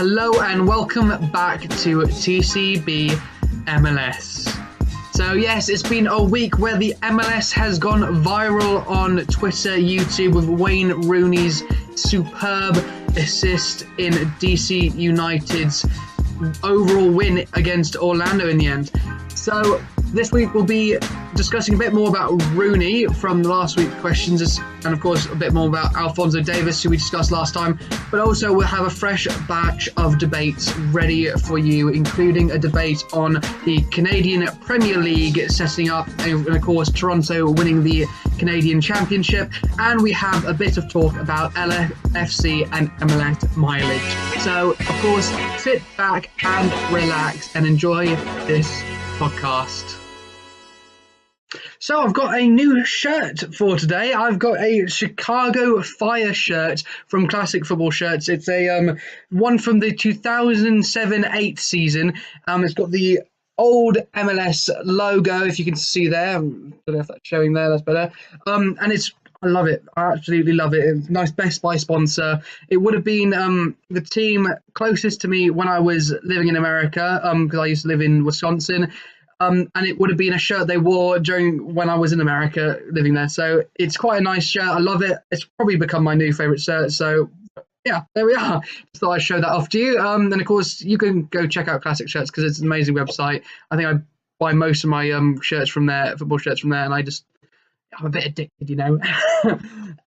Hello and welcome back to TCB MLS. So yes, it's been a week where the MLS has gone viral on Twitter, YouTube with Wayne Rooney's superb assist in DC United's overall win against Orlando in the end. So this week we'll be discussing a bit more about Rooney from last week's questions, and of course a bit more about Alphonso Davies, who we discussed last time, but also we'll have a fresh batch of debates ready for you, including a debate on the Canadian Premier League setting up, and of course Toronto winning the Canadian Championship, and we have a bit of talk about LAFC and MLS mileage. So of course sit back and relax and enjoy this podcast. So I've got a new shirt for today. I've got a Chicago Fire shirt from Classic Football Shirts. It's a one from the 2007-8 season. It's got the old MLS logo, if you can see there. I don't know if that's showing there, that's better. And I love it. I absolutely love it. It's a nice Best Buy sponsor. It would have been the team closest to me when I was living in America, because I used to live in Wisconsin. And it would have been a shirt they wore during when I was in America living there. So it's quite a nice shirt. I love it. It's probably become my new favourite shirt. So yeah, there we are. Just thought I'd show that off to you. And of course, you can go check out Classic Shirts because it's an amazing website. I think I buy most of my shirts from there, football shirts from there, and I'm a bit addicted, you know.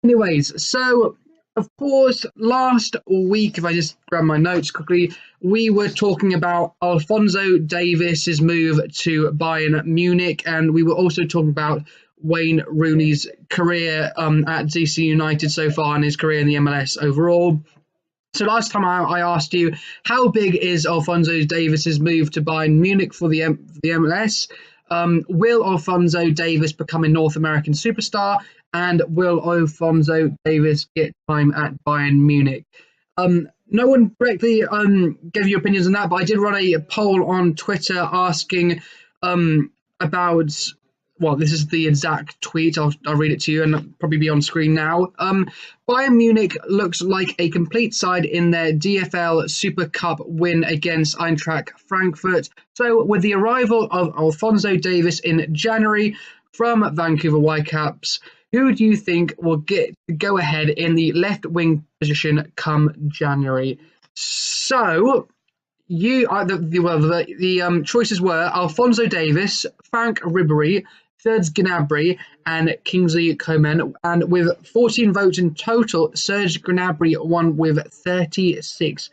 Anyways, so of course, last week, if I just grab my notes quickly, we were talking about Alphonso Davies' move to Bayern Munich, and we were also talking about Wayne Rooney's career at DC United so far and his career in the MLS overall. So last time I asked you, how big is Alphonso Davies' move to Bayern Munich for the MLS? Will Alphonso Davies become a North American superstar? And will Alphonso Davies get time at Bayern Munich? No one directly gave you opinions on that, but I did run a poll on Twitter asking about, well, this is the exact tweet. I'll read it to you and it'll probably be on screen now. Bayern Munich looks like a complete side in their DFL Super Cup win against Eintracht Frankfurt. So with the arrival of Alphonso Davies in January from Vancouver Whitecaps, who do you think will get the go-ahead in the left wing position come January? So the choices were Alphonso Davies, Frank Ribery, Serge Gnabry, and Kingsley Coman. And with 14 votes in total, Serge Gnabry won with 36%.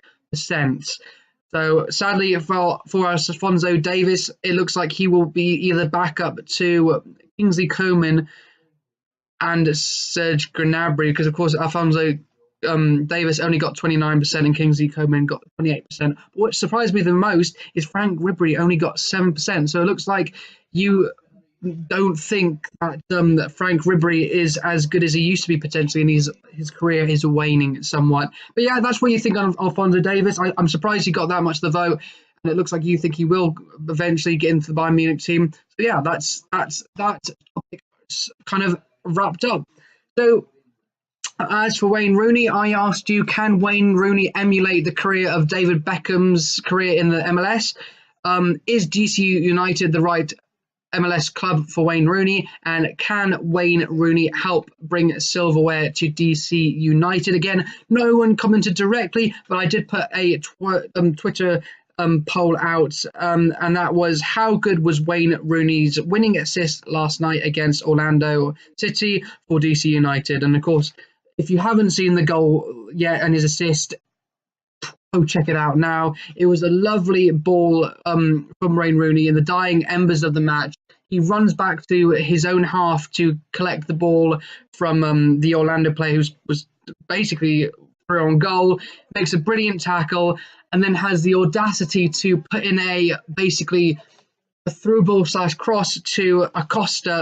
So sadly for Alphonso Davies, it looks like he will be either back up to Kingsley Coman and Serge Gnabry, because of course Alphonso Davies only got 29% and Kingsley Coman got 28%. But what surprised me the most is Frank Ribery only got 7%. So it looks like you don't think that Frank Ribery is as good as he used to be potentially, and his career is waning somewhat. But yeah, that's what you think of Alphonso Davies. I'm surprised he got that much of the vote, and it looks like you think he will eventually get into the Bayern Munich team. So yeah, that's that topic kind of wrapped up. So as for Wayne Rooney, I asked you, can Wayne Rooney emulate the career of David Beckham's career in the MLS? Is DC United the right MLS club for Wayne Rooney? And can Wayne Rooney help bring silverware to DC United? Again, no one commented directly, but I did put a Twitter poll out, and that was, how good was Wayne Rooney's winning assist last night against Orlando City for DC United? And of course, if you haven't seen the goal yet and his assist, go check it out now. It was a lovely ball from Wayne Rooney in the dying embers of the match. He runs back to his own half to collect the ball from the Orlando player who was basically through on goal, makes a brilliant tackle, and then has the audacity to put in a through ball / cross to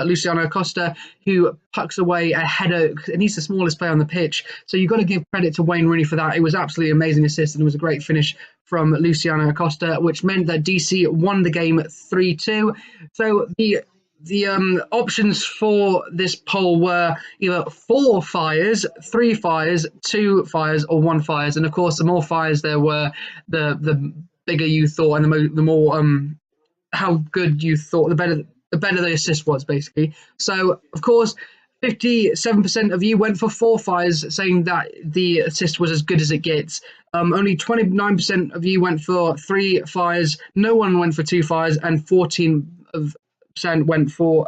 Luciano Acosta, who pucks away a header, and he's the smallest player on the pitch. So you've got to give credit to Wayne Rooney for that. It was absolutely amazing assist, and it was a great finish from Luciano Acosta, which meant that DC won the game 3-2. So the the options for this poll were either 4 fires, 3 fires, 2 fires, or 1 fires. And of course, the more fires there were, the bigger you thought, and the more how good you thought, the better the assist was, basically. So of course, 57% of you went for 4 fires, saying that the assist was as good as it gets. Only 29% of you went for 3 fires. No one went for 2 fires, and 14% went for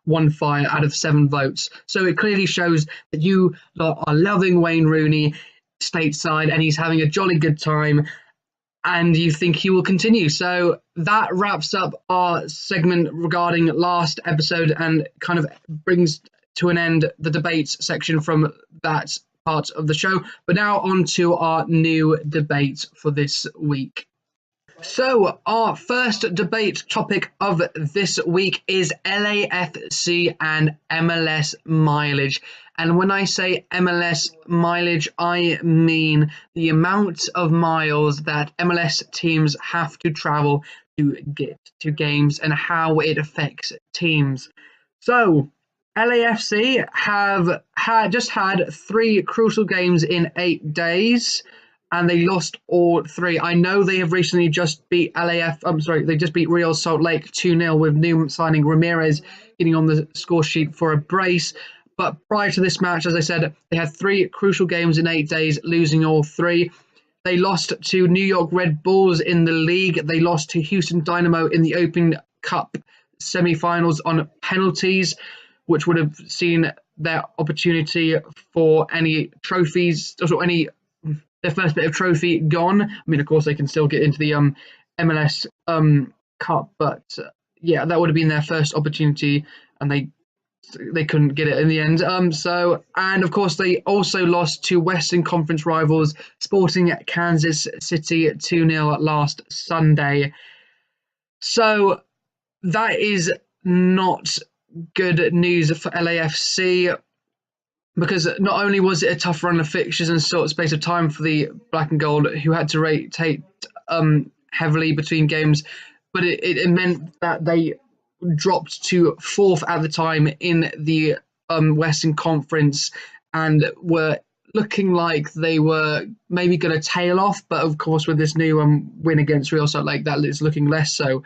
1 fire out of 7 votes. So it clearly shows that you lot are loving Wayne Rooney stateside, and he's having a jolly good time, and you think he will continue. So that wraps up our segment regarding last episode and kind of brings to an end the debates section from that part of the show. But now on to our new debate for this week. So our first debate topic of this week is LAFC and MLS mileage. And when I say MLS mileage, I mean the amount of miles that MLS teams have to travel to get to games and how it affects teams. So LAFC have just had 3 crucial games in 8 days, and they lost all 3. I know they have recently just beat they just beat Real Salt Lake 2-0 with new signing Ramirez getting on the score sheet for a brace. But prior to this match, as I said, they had 3 crucial games in 8 days, losing all 3. They lost to New York Red Bulls in the league. They lost to Houston Dynamo in the Open Cup semi-finals on penalties, which would have seen their opportunity for any trophies, or their first bit of trophy gone. I mean, of course, they can still get into the MLS Cup, but yeah, that would have been their first opportunity, and they couldn't get it in the end. And of course, they also lost to Western Conference rivals Sporting Kansas City 2-0 last Sunday. So that is not good news for LAFC, because not only was it a tough run of fixtures and short space of time for the Black and Gold, who had to rotate heavily between games, but it meant that they dropped to 4th at the time in the Western Conference and were looking like they were maybe going to tail off. But of course, with this new win against Real Salt Lake, that is looking less so.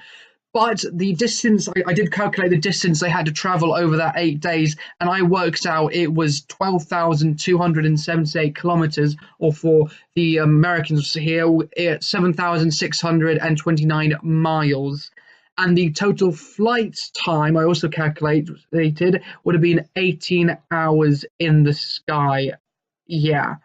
But the distance, I did calculate the distance they had to travel over that 8 days, and I worked out it was 12,278 kilometers, or for the Americans here, 7,629 miles. And the total flight time, I also calculated, would have been 18 hours in the sky. Yeah,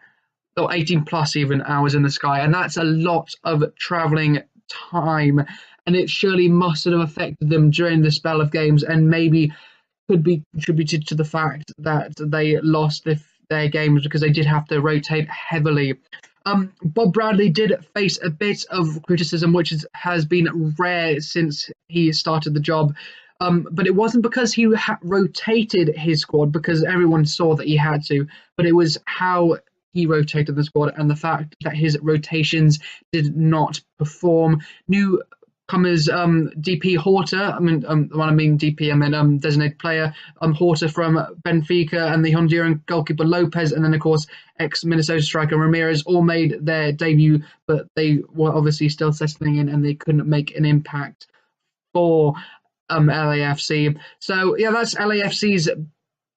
or 18 plus even hours in the sky. And that's a lot of traveling time. And it surely must have affected them during the spell of games, and maybe could be contributed to the fact that they lost their games because they did have to rotate heavily. Bob Bradley did face a bit of criticism, which has been rare since he started the job. But it wasn't because he rotated his squad, because everyone saw that he had to, but it was how he rotated the squad and the fact that his rotations did not perform. Newcomers, DP Horta, DP, designated player, Horta from Benfica, and the Honduran goalkeeper Lopez, and then of course ex-Minnesota striker Ramirez all made their debut, but they were obviously still settling in and they couldn't make an impact for LAFC. So yeah, that's LAFC's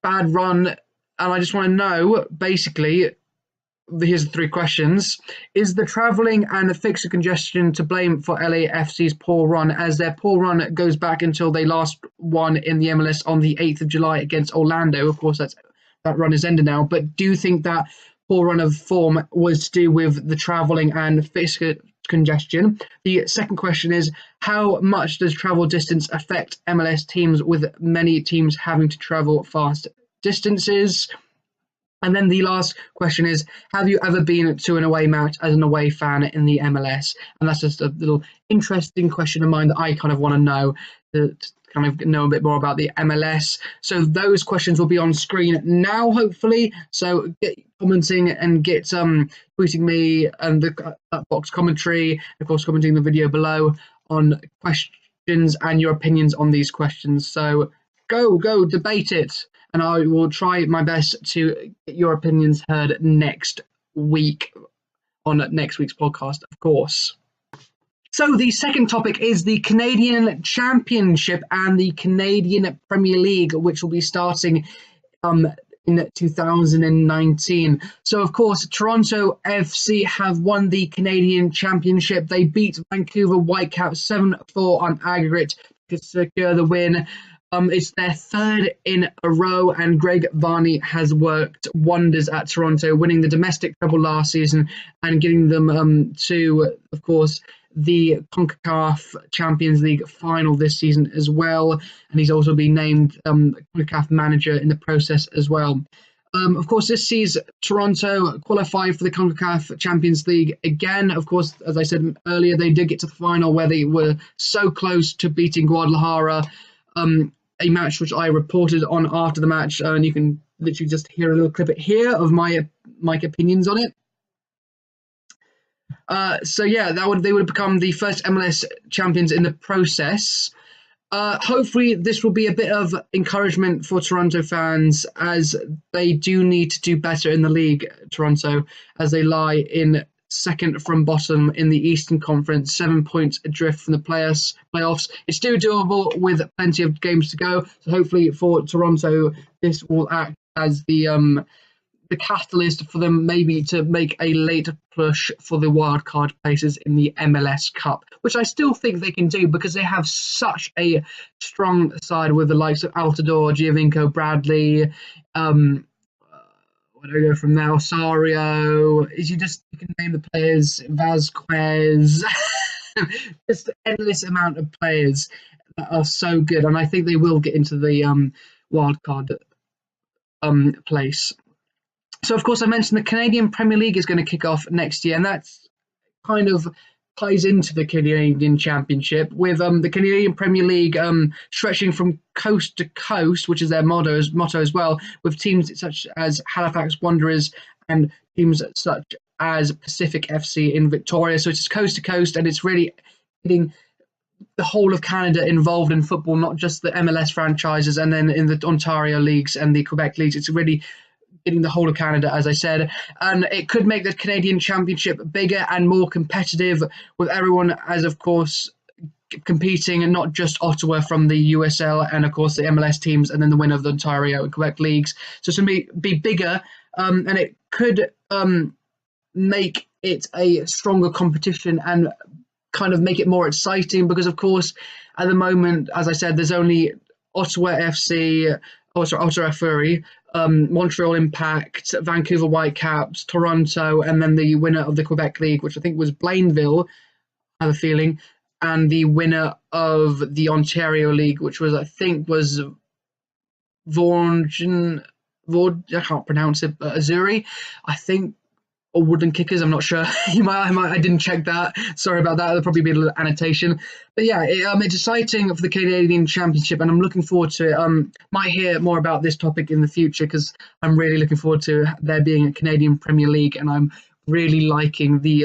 bad run, and I just want to know, basically, here's the 3 questions. Is the travelling and the fixture congestion to blame for LAFC's poor run, as their poor run goes back until they last won in the MLS on the 8th of July against Orlando? Of course, that run is ended now. But do you think that poor run of form was to do with the travelling and fixture congestion? The second question is, how much does travel distance affect MLS teams, with many teams having to travel fast distances? And then the last question is, have you ever been to an away match as an away fan in the MLS? And that's just a little interesting question of mine that I kind of want to know, to kind of know a bit more about the MLS. So those questions will be on screen now, hopefully. So get commenting and get tweeting me and the box commentary, of course, commenting the video below on questions and your opinions on these questions. So go debate it, and I will try my best to get your opinions heard next week on next week's podcast, of course. So the second topic is the Canadian Championship and the Canadian Premier League, which will be starting in 2019. So, of course, Toronto FC have won the Canadian Championship. They beat Vancouver Whitecaps 7-4 on aggregate to secure the win. It's their third in a row, and Greg Varney has worked wonders at Toronto, winning the domestic treble last season and getting them to, of course, the CONCACAF Champions League final this season as well. And he's also been named CONCACAF manager in the process as well. Of course, this sees Toronto qualify for the CONCACAF Champions League again. Of course, as I said earlier, they did get to the final where they were so close to beating Guadalajara, a match which I reported on after the match. And you can literally just hear a little clip here of my opinions on it. So yeah, they would have become the first MLS champions in the process. Hopefully this will be a bit of encouragement for Toronto fans, as they do need to do better in the league, Toronto, as they lie in second from bottom in the Eastern Conference, 7 points adrift from the playoffs. It's still doable with plenty of games to go. So hopefully for Toronto, this will act as the catalyst for them maybe to make a late push for the wildcard places in the MLS Cup, which I still think they can do because they have such a strong side with the likes of Altidore, Giovinco, Bradley, where do I go from now? Osario. You can name the players, Vasquez, just an endless amount of players that are so good, and I think they will get into the wildcard place. So, of course, I mentioned the Canadian Premier League is going to kick off next year, and that's kind of ties into the Canadian Championship, with the Canadian Premier League stretching from coast to coast, which is their motto as well, with teams such as Halifax Wanderers and teams such as Pacific FC in Victoria. So it's coast to coast, and it's really getting the whole of Canada involved in football, not just the MLS franchises and then in the Ontario leagues and the Quebec leagues. It's really getting the whole of Canada, as I said, and it could make the Canadian Championship bigger and more competitive, with everyone, as of course, competing, and not just Ottawa from the USL and of course the MLS teams, and then the winner of the Ontario and Quebec leagues. So it's going to be bigger, and it could make it a stronger competition and kind of make it more exciting, because of course at the moment, as I said, there's only Ottawa Fury, Montreal Impact, Vancouver Whitecaps, Toronto, and then the winner of the Quebec League, which I think was Blainville, I have a feeling, and the winner of the Ontario League, which was, I think, was I can't pronounce it, but Azuri, I think, or Wooden Kickers, I'm not sure. I didn't check that. Sorry about that. There'll probably be a little annotation. But yeah, it's exciting for the Canadian Championship, and I'm looking forward to it. Might hear more about this topic in the future, because I'm really looking forward to there being a Canadian Premier League, and I'm really liking the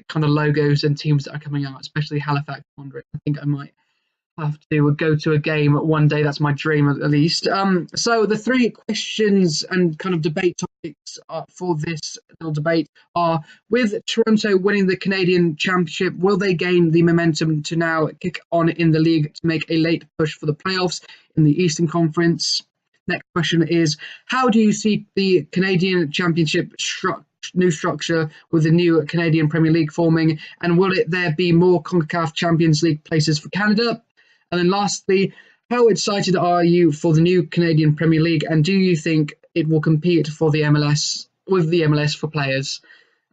kind of logos and teams that are coming out, especially Halifax Wanderers. I think I might have to go to a game one day. That's my dream, at least. So the three questions and kind of debate topics for this little debate are: with Toronto winning the Canadian Championship, will they gain the momentum to now kick on in the league to make a late push for the playoffs in the Eastern Conference? Next question is: how do you see the Canadian Championship new structure with the new Canadian Premier League forming, and will there be more CONCACAF Champions League places for Canada? And then lastly, how excited are you for the new Canadian Premier League, and do you think it will compete for the MLS, with the MLS for players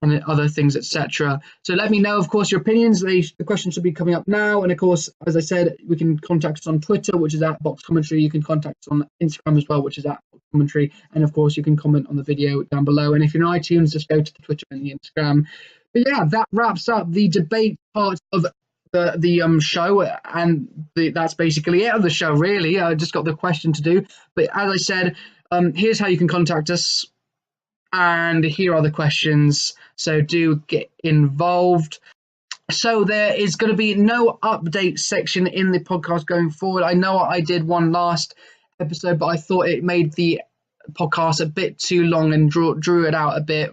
and other things, etc.? So let me know, of course, your opinions. The questions should be coming up now. And of course, as I said, we can contact us on Twitter, which is at Box Commentary. You can contact us on Instagram as well, which is at Box Commentary. And of course, you can comment on the video down below. And if you're on iTunes, just go to the Twitter and the Instagram. But yeah, that wraps up the debate part of the show, and that's basically it of the show, really. I just got the question to do, but as I said, here's how you can contact us, and here are the questions, so do get involved. So there is going to be no update section in the podcast going forward. I know I did one last episode, but I thought it made the podcast a bit too long and drew it out a bit.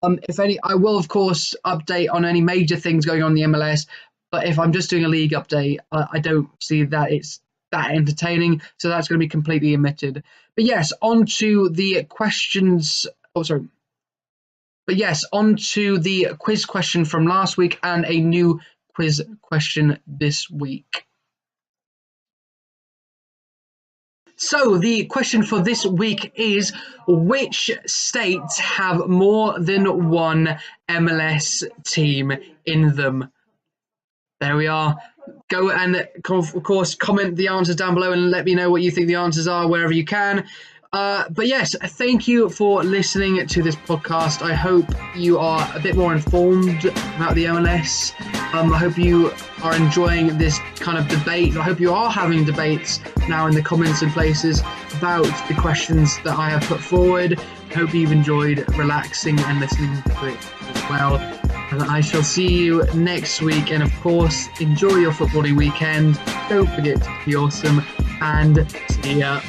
If any, I will of course update on any major things going on in the MLS. But if I'm just doing a league update, I don't see that it's that entertaining. So that's going to be completely omitted. But yes, on to the questions. Oh, sorry. But yes, on to the quiz question from last week and a new quiz question this week. So the question for this week is, which states have more than one MLS team in them? There we are. Go and, of course, comment the answers down below and let me know what you think the answers are wherever you can. But yes, thank you for listening to this podcast. I hope you are a bit more informed about the MLS. I hope you are enjoying this kind of debate. I hope you are having debates now in the comments and places about the questions that I have put forward. I hope you've enjoyed relaxing and listening to it as well. And I shall see you next week. And of course, enjoy your footballing weekend. Don't forget to be awesome. And see ya.